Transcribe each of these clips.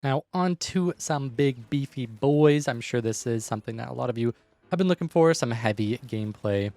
Now, on to some big beefy boys. I'm sure this is something that a lot of you have been looking for, some heavy gameplay.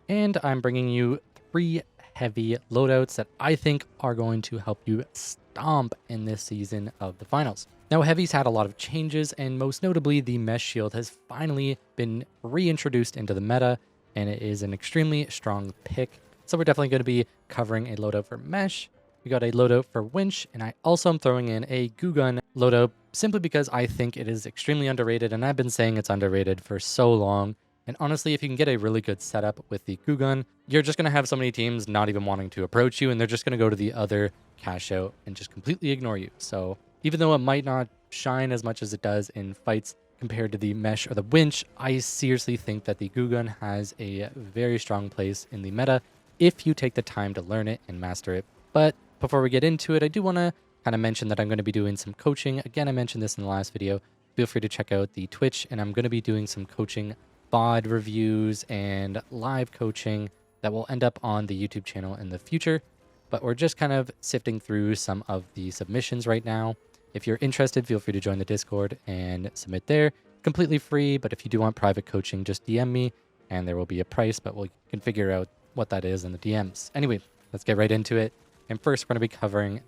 And I'm bringing you 3 heavy loadouts that I think are going to help you stomp in this season of the finals. Now, heavy's had a lot of changes, and most notably, the mesh shield has finally been reintroduced into the meta, and it is an extremely strong pick. So we're definitely going to be covering a loadout for mesh. We got a loadout for Winch, and I also am throwing in a goo gun loadout simply because I think it is extremely underrated, and I've been saying it's underrated for so long. And honestly, if you can get a really good setup with the goo gun, you're just going to have so many teams not even wanting to approach you, and they're just going to go to the other cash out and just completely ignore you. So even though it might not shine as much as it does in fights compared to the mesh or the winch, I seriously think that the goo gun has a very strong place in the meta if you take the time to learn it and master it. But before we get into it, I do want to kind of mention that I'm going to be doing some coaching. Again, I mentioned this in the last video. Feel free to check out the Twitch, and I'm going to be doing some coaching VOD reviews and live coaching that will end up on the YouTube channel in the future. But we're just kind of sifting through some of the submissions right now. If you're interested, feel free to join the Discord and submit there. Completely free, but if you do want private coaching, just DM me, and there will be a price, but we can figure out what that is in the DMs. Anyway, let's get right into it. And first, we're going to be covering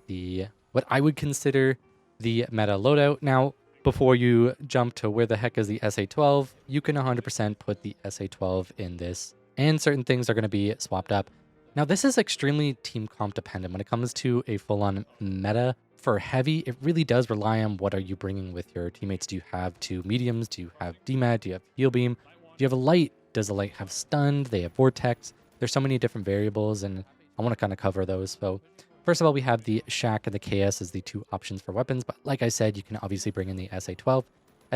what I would consider the meta loadout. Now, before you jump to where the heck is the SA-12, you can 100% put the SA-12 in this, and certain things are going to be swapped up. Now, this is extremely team comp dependent. When it comes to a full-on meta for heavy, it really does rely on what are you bringing with your teammates. Do you have 2 mediums? Do you have DMAT? Do you have heal beam? Do you have a light? Does the light have stunned? They have vortex? There's so many different variables, and I want to kind of cover those. So first of all, we have the Shack and the KS as the 2 options for weapons. But like I said, you can obviously bring in the SA-12.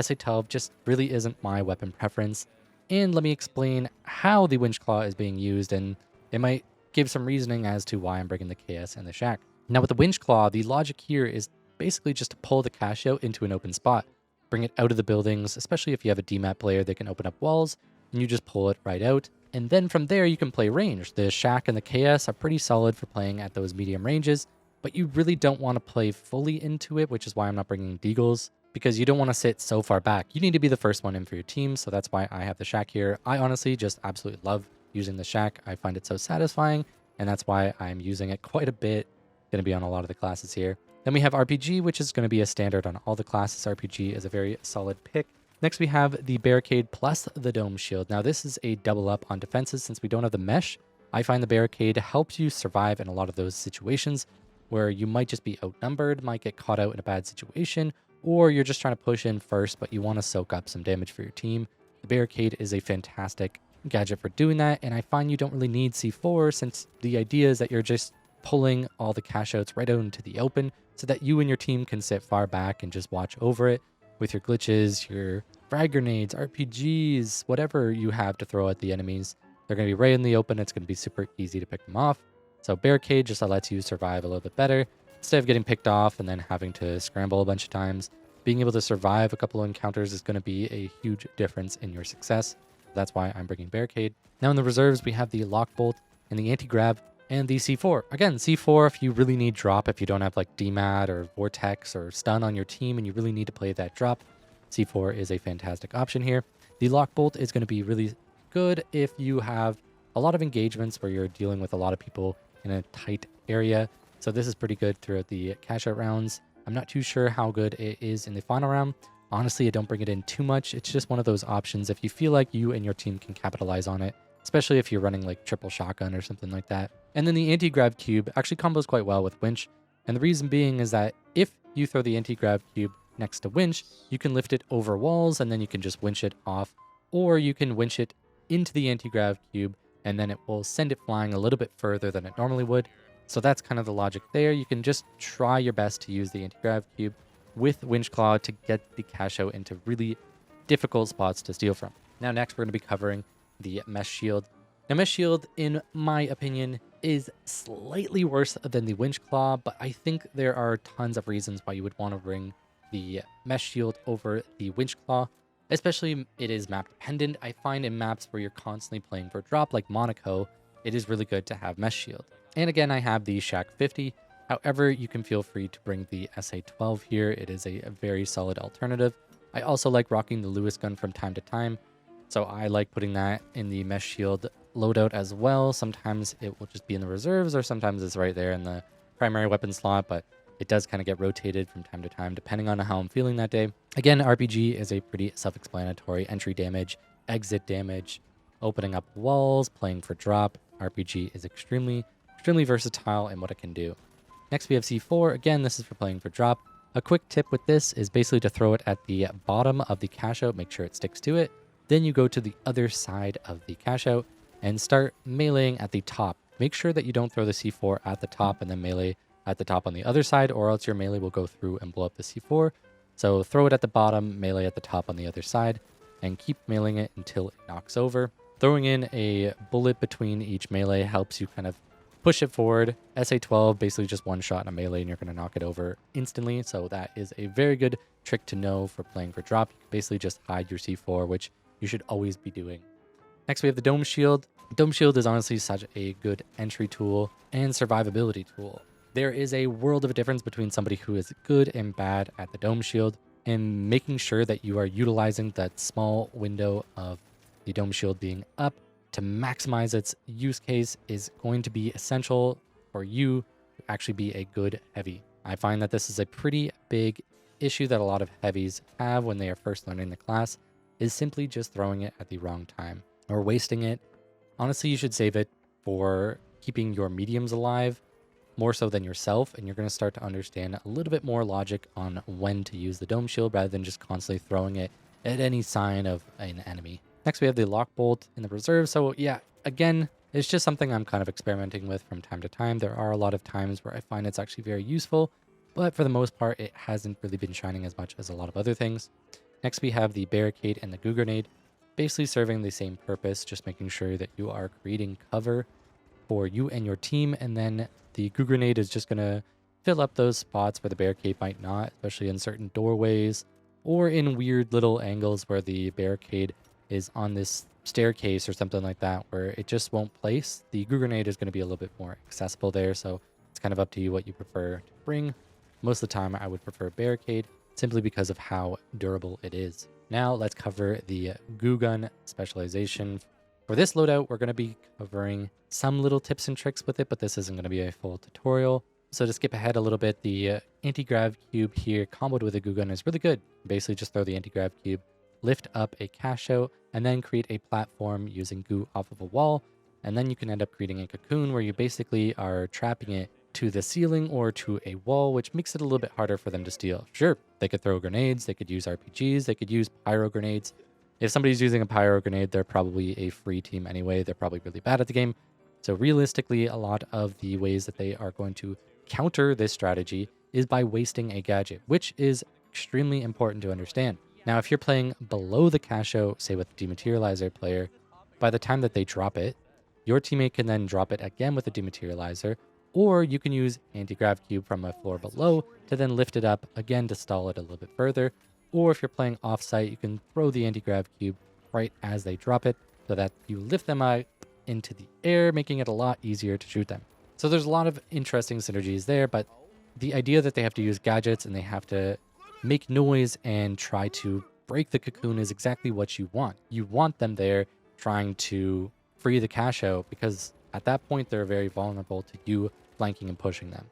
SA-12 just really isn't my weapon preference. And let me explain how the Winch Claw is being used, and it might give some reasoning as to why I'm bringing the KS and the Shack. Now with the Winch Claw, the logic here is basically just to pull the cash out into an open spot. Bring it out of the buildings, especially if you have a DMAT player that can open up walls, and you just pull it right out. And then from there, you can play range. The Shack and the KS are pretty solid for playing at those medium ranges, but you really don't want to play fully into it, which is why I'm not bringing Deagles, because you don't want to sit so far back. You need to be the first one in for your team, so that's why I have the Shack here. I honestly just absolutely love using the Shack. I find it so satisfying, and that's why I'm using it quite a bit. Going to be on a lot of the classes here. Then we have RPG, which is going to be a standard on all the classes. RPG is a very solid pick. Next, we have the Barricade plus the Dome Shield. Now, this is a double up on defenses since we don't have the mesh. I find the Barricade helps you survive in a lot of those situations where you might just be outnumbered, might get caught out in a bad situation, or you're just trying to push in first, but you want to soak up some damage for your team. The Barricade is a fantastic gadget for doing that, and I find you don't really need C4 since the idea is that you're just pulling all the cash outs right out into the open so that you and your team can sit far back and just watch over it with your glitches, your frag grenades, RPGs, whatever you have to throw at the enemies. They're going to be right in the open. It's going to be super easy to pick them off. So Barricade just lets you survive a little bit better. Instead of getting picked off and then having to scramble a bunch of times, being able to survive a couple of encounters is going to be a huge difference in your success. That's why I'm bringing Barricade. Now in the reserves, we have the Lock Bolt and the Anti-Grab and the C4. Again, C4 if you really need drop, if you don't have like DMAT or Vortex or Stun on your team and you really need to play that drop, C4 is a fantastic option here. The Lock Bolt is going to be really good if you have a lot of engagements where you're dealing with a lot of people in a tight area. So this is pretty good throughout the cash out rounds. I'm not too sure how good it is in the final round. Honestly, I don't bring it in too much. It's just one of those options if you feel like you and your team can capitalize on it, especially if you're running like triple shotgun or something like that. And then the anti-grab cube actually combos quite well with Winch. And the reason being is that if you throw the anti-grab cube next to Winch, you can lift it over walls and then you can just winch it off, or you can winch it into the anti-grav cube and then it will send it flying a little bit further than it normally would. So that's kind of the logic there. You can just try your best to use the anti-grav cube with Winch Claw to get the cash out into really difficult spots to steal from. Now next we're going to be covering the Mesh Shield. Now Mesh Shield, in my opinion, is slightly worse than the Winch Claw, but I think there are tons of reasons why you would want to bring the Mesh Shield over the Winch Claw. Especially it is map dependent. I find in maps where you're constantly playing for drop like Monaco, it is really good to have Mesh Shield. And again, I have the Shack 50. However, you can feel free to bring the SA-12 here. It is a very solid alternative. I also like rocking the Lewis gun from time to time, so I like putting that in the mesh shield loadout as well. Sometimes it will just be in the reserves, or sometimes it's right there in the primary weapon slot, but it does kind of get rotated from time to time depending on how I'm feeling that day. Again, RPG is a pretty self-explanatory: entry damage, exit damage, opening up walls, playing for drop. RPG is extremely versatile in what it can do. Next we have C4. Again, this is for playing for drop. A quick tip with this is basically to throw it at the bottom of the cash out, make sure it sticks to it. Then you go to the other side of the cash out and start meleeing at the top. Make sure that you don't throw the C4 at the top and then melee at the top on the other side, or else your melee will go through and blow up the C4. So throw it at the bottom, melee at the top on the other side, and keep meleeing it until it knocks over. Throwing in a bullet between each melee helps you kind of push it forward. SA-12, basically just one shot in a melee and you're going to knock it over instantly. So that is a very good trick to know for playing for drop. You can basically just hide your C4, which you should always be doing. Next, we have the Dome Shield. Dome Shield is honestly such a good entry tool and survivability tool. There is a world of a difference between somebody who is good and bad at the Dome Shield, and making sure that you are utilizing that small window of the Dome Shield being up to maximize its use case is going to be essential for you to actually be a good heavy. I find that this is a pretty big issue that a lot of heavies have when they are first learning the class, is simply just throwing it at the wrong time or wasting it. Honestly, you should save it for keeping your mediums alive more so than yourself, and you're going to start to understand a little bit more logic on when to use the Dome Shield rather than just constantly throwing it at any sign of an enemy. Next, we have the Lock Bolt in the reserve. So yeah, again, it's just something I'm kind of experimenting with from time to time. There are a lot of times where I find it's actually very useful, but for the most part, it hasn't really been shining as much as a lot of other things. Next, we have the Barricade and the Goo Grenade, basically serving the same purpose, just making sure that you are creating cover for you and your team, and then the Goo Grenade is just going to fill up those spots where the Barricade might not, especially in certain doorways or in weird little angles where the Barricade is on this staircase or something like that where it just won't place. The Goo Grenade is going to be a little bit more accessible there, so it's kind of up to you what you prefer to bring. Most of the time I would prefer Barricade simply because of how durable it is. Now let's cover the Goo Gun specialization. For this loadout, we're going to be covering some little tips and tricks with it, but this isn't going to be a full tutorial. So to skip ahead a little bit, the anti-grav cube here comboed with a Goo Gun is really good. Basically just throw the anti-grav cube, lift up a cache out, and then create a platform using goo off of a wall, and then you can end up creating a cocoon where you basically are trapping it to the ceiling or to a wall, which makes it a little bit harder for them to steal. Sure, they could throw grenades, they could use RPGs, they could use pyro grenades. If somebody's using a pyro grenade, they're probably a free team anyway. They're probably really bad at the game. So realistically, a lot of the ways that they are going to counter this strategy is by wasting a gadget, which is extremely important to understand. Now, if you're playing below the cache out, say with a dematerializer player, by the time that they drop it, your teammate can then drop it again with a dematerializer, or you can use anti-grav cube from a floor below to then lift it up again to stall it a little bit further. Or if you're playing off-site, you can throw the anti-grav cube right as they drop it so that you lift them out into the air, making it a lot easier to shoot them. So there's a lot of interesting synergies there, but the idea that they have to use gadgets and they have to make noise and try to break the cocoon is exactly what you want. You want them there trying to free the cache out, because at that point they're very vulnerable to you flanking and pushing them.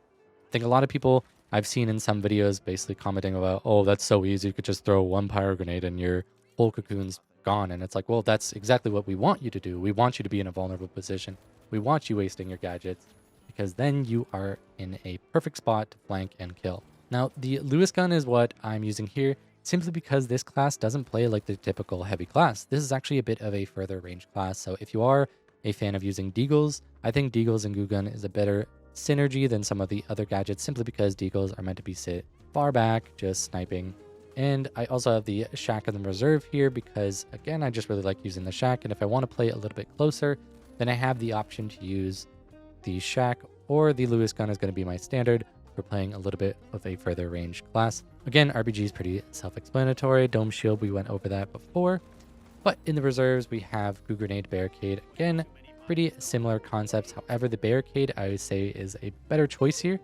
I think a lot of people I've seen in some videos basically commenting about, oh, that's so easy, you could just throw one pyro grenade and your whole cocoon's gone. And it's like, well, that's exactly what we want you to do. We want you to be in a vulnerable position. We want you wasting your gadgets, because then you are in a perfect spot to flank and kill. Now, the Lewis gun is what I'm using here, simply because this class doesn't play like the typical heavy class. This is actually a bit of a further range class. So if you are a fan of using deagles, I think deagles and Goo Gun is a better synergy than some of the other gadgets, simply because deagles are meant to be sit far back, just sniping. And I also have the shack in the reserve here because, again, I just really like using the shack. And if I want to play a little bit closer, then I have the option to use the shack, or the Lewis gun is going to be my standard for playing a little bit of a further range class. Again, RPG is pretty self-explanatory. Dome Shield, we went over that before. But in the reserves, we have Goo Grenade, Barricade. Again, pretty similar concepts. However, the Barricade, I would say, is a better choice here,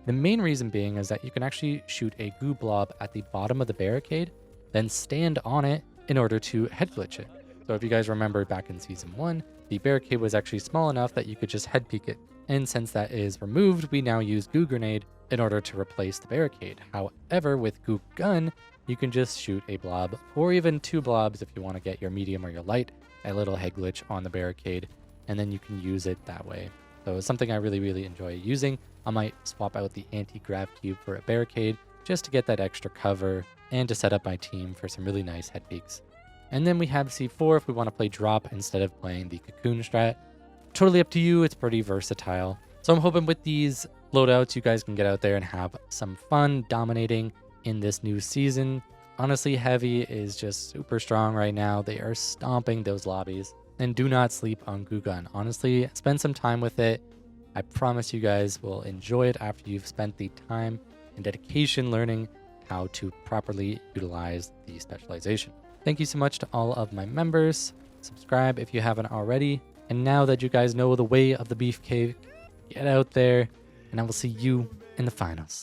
The main reason being is that you can actually shoot a goo blob at the bottom of the barricade, then stand on it in order to head glitch it. So if you guys remember back in Season 1, the barricade was actually small enough that you could just head peek it. And since that is removed, we now use Goo Grenade in order to replace the barricade. However, with Goop Gun, you can just shoot a blob, or even 2 blobs if you want to get your medium or your light, a little head glitch on the barricade, and then you can use it that way. So it's something I really enjoy using. I might swap out the anti-grav cube for a barricade just to get that extra cover and to set up my team for some really nice head peeks. And then we have C4 if we want to play drop instead of playing the cocoon strat. Totally up to you, it's pretty versatile. So I'm hoping with these loadouts you guys can get out there and have some fun dominating in this new season. Honestly, Heavy is just super strong right now. They are stomping those lobbies. And do not sleep on Goo Gun. Honestly, spend some time with it. I promise you guys will enjoy it after you've spent the time and dedication learning how to properly utilize the specialization. Thank you so much to all of my members. Subscribe if you haven't already. And now that you guys know the way of the beefcake, get out there, and I will see you in the finals.